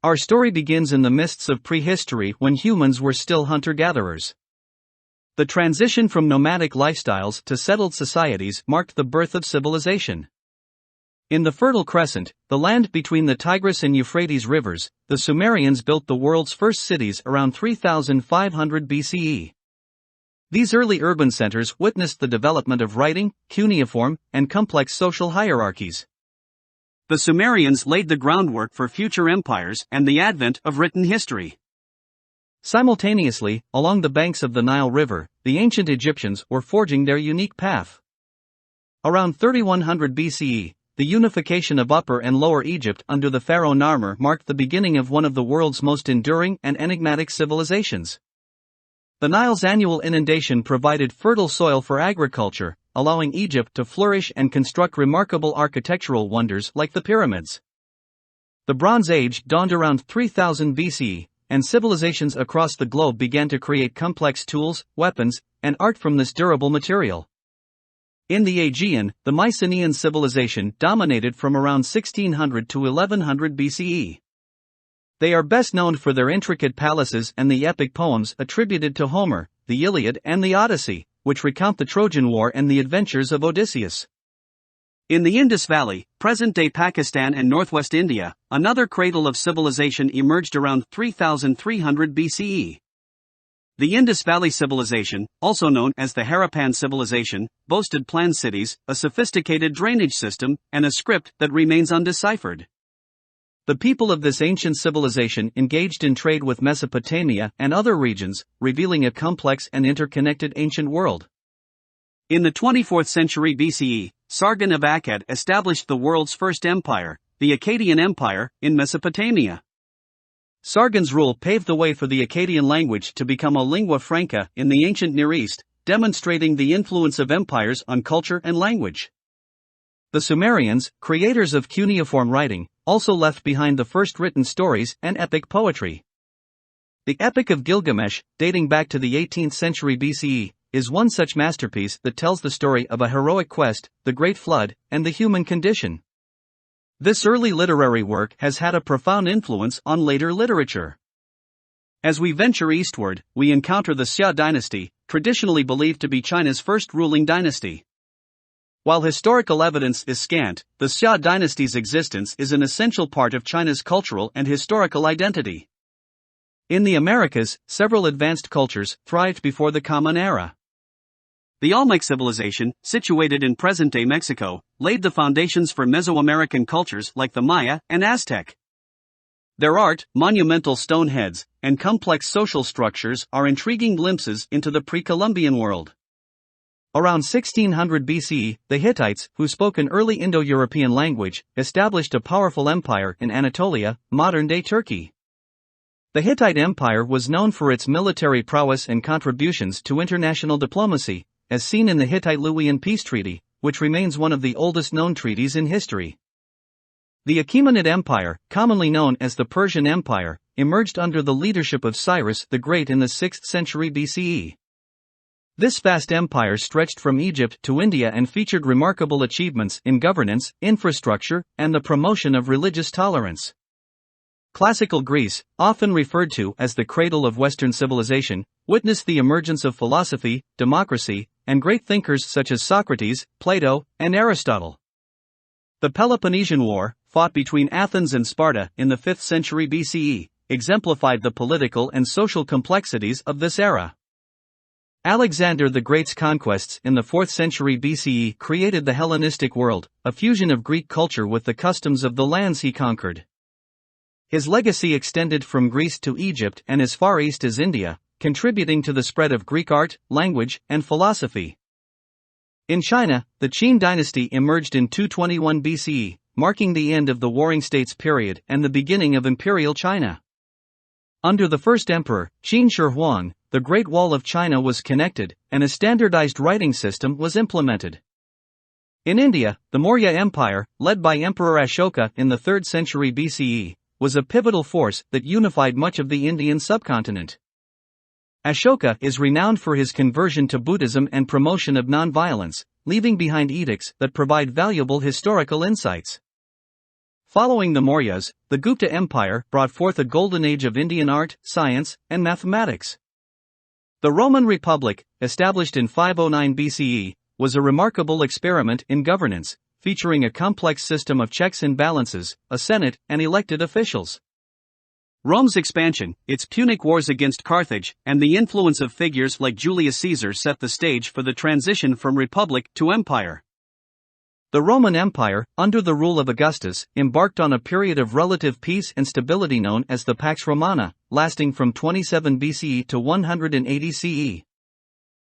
Our story begins in the mists of prehistory when humans were still hunter-gatherers. The transition from nomadic lifestyles to settled societies marked the birth of civilization. In the Fertile Crescent, the land between the Tigris and Euphrates rivers, the Sumerians built the world's first cities around 3500 BCE. These early urban centers witnessed the development of writing, cuneiform, and complex social hierarchies. The Sumerians laid the groundwork for future empires and the advent of written history. Simultaneously, along the banks of the Nile River, the ancient Egyptians were forging their unique path. Around 3100 BCE, the unification of Upper and Lower Egypt under the pharaoh Narmer marked the beginning of one of the world's most enduring and enigmatic civilizations. The Nile's annual inundation provided fertile soil for agriculture, allowing Egypt to flourish and construct remarkable architectural wonders like the pyramids. The Bronze Age dawned around 3000 BCE, and civilizations across the globe began to create complex tools, weapons, and art from this durable material. In the Aegean, the Mycenaean civilization dominated from around 1600 to 1100 BCE. They are best known for their intricate palaces and the epic poems attributed to Homer, the Iliad and the Odyssey, which recount the Trojan War and the adventures of Odysseus. In the Indus Valley, present-day Pakistan and northwest India, another cradle of civilization emerged around 3300 BCE. The Indus Valley Civilization, also known as the Harappan Civilization, boasted planned cities, a sophisticated drainage system, and a script that remains undeciphered. The people of this ancient civilization engaged in trade with Mesopotamia and other regions, revealing a complex and interconnected ancient world. In the 24th century BCE, Sargon of Akkad established the world's first empire, the Akkadian Empire, in Mesopotamia. Sargon's rule paved the way for the Akkadian language to become a lingua franca in the ancient Near East, demonstrating the influence of empires on culture and language. The Sumerians, creators of cuneiform writing, also left behind the first written stories and epic poetry. The Epic of Gilgamesh, dating back to the 18th century BCE, is one such masterpiece that tells the story of a heroic quest, the Great Flood, and the human condition. This early literary work has had a profound influence on later literature. As we venture eastward, we encounter the Xia dynasty, traditionally believed to be China's first ruling dynasty. While historical evidence is scant, the Xia dynasty's existence is an essential part of China's cultural and historical identity. In the Americas, several advanced cultures thrived before the Common Era. The Olmec civilization, situated in present-day Mexico, laid the foundations for Mesoamerican cultures like the Maya and Aztec. Their art, monumental stone heads, and complex social structures are intriguing glimpses into the pre-Columbian world. Around 1600 BCE, the Hittites, who spoke an early Indo-European language, established a powerful empire in Anatolia, modern-day Turkey. The Hittite Empire was known for its military prowess and contributions to international diplomacy, as seen in the Hittite-Luwian peace treaty, which remains one of the oldest known treaties in history. The Achaemenid Empire, commonly known as the Persian Empire, emerged under the leadership of Cyrus the Great in the 6th century BCE. This vast empire stretched from Egypt to India and featured remarkable achievements in governance, infrastructure, and the promotion of religious tolerance. Classical Greece, often referred to as the cradle of Western civilization, witnessed the emergence of philosophy, democracy, and great thinkers such as Socrates, Plato, and Aristotle. The Peloponnesian War, fought between Athens and Sparta in the 5th century BCE, exemplified the political and social complexities of this era. Alexander the Great's conquests in the 4th century BCE created the Hellenistic world, a fusion of Greek culture with the customs of the lands he conquered. His legacy extended from Greece to Egypt and as far east as India, contributing to the spread of Greek art, language, and philosophy. In China, the Qin dynasty emerged in 221 BCE, marking the end of the Warring States period and the beginning of Imperial China. Under the first emperor, Qin Shi Huang, the Great Wall of China was connected, and a standardized writing system was implemented. In India, the Maurya Empire, led by Emperor Ashoka in the 3rd century BCE, was a pivotal force that unified much of the Indian subcontinent. Ashoka is renowned for his conversion to Buddhism and promotion of non-violence, leaving behind edicts that provide valuable historical insights. Following the Mauryas, the Gupta Empire brought forth a golden age of Indian art, science, and mathematics. The Roman Republic, established in 509 BCE, was a remarkable experiment in governance, featuring a complex system of checks and balances, a senate, and elected officials. Rome's expansion, its Punic Wars against Carthage, and the influence of figures like Julius Caesar set the stage for the transition from republic to empire. The Roman Empire, under the rule of Augustus, embarked on a period of relative peace and stability known as the Pax Romana, lasting from 27 BCE to 180 CE.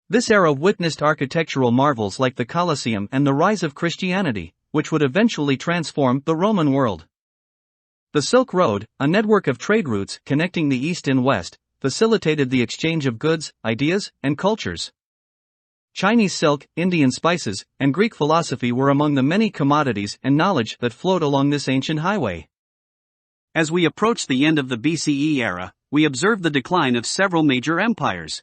This era witnessed architectural marvels like the Colosseum and the rise of Christianity, which would eventually transform the Roman world. The Silk Road, a network of trade routes connecting the East and West, facilitated the exchange of goods, ideas, and cultures. Chinese silk, Indian spices, and Greek philosophy were among the many commodities and knowledge that flowed along this ancient highway. As we approach the end of the BCE era, we observe the decline of several major empires.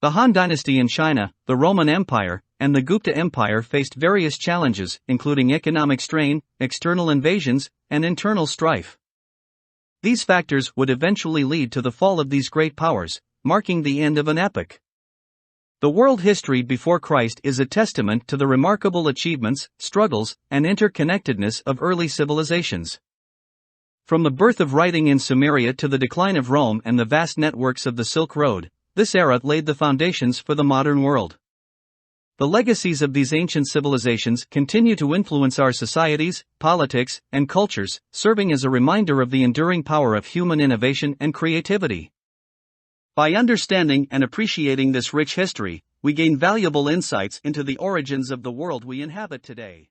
The Han Dynasty in China, the Roman Empire, and the Gupta Empire faced various challenges, including economic strain, external invasions, and internal strife. These factors would eventually lead to the fall of these great powers, marking the end of an epoch. The world history before Christ is a testament to the remarkable achievements, struggles, and interconnectedness of early civilizations. From the birth of writing in Sumeria to the decline of Rome and the vast networks of the Silk Road, this era laid the foundations for the modern world. The legacies of these ancient civilizations continue to influence our societies, politics, and cultures, serving as a reminder of the enduring power of human innovation and creativity. By understanding and appreciating this rich history, we gain valuable insights into the origins of the world we inhabit today.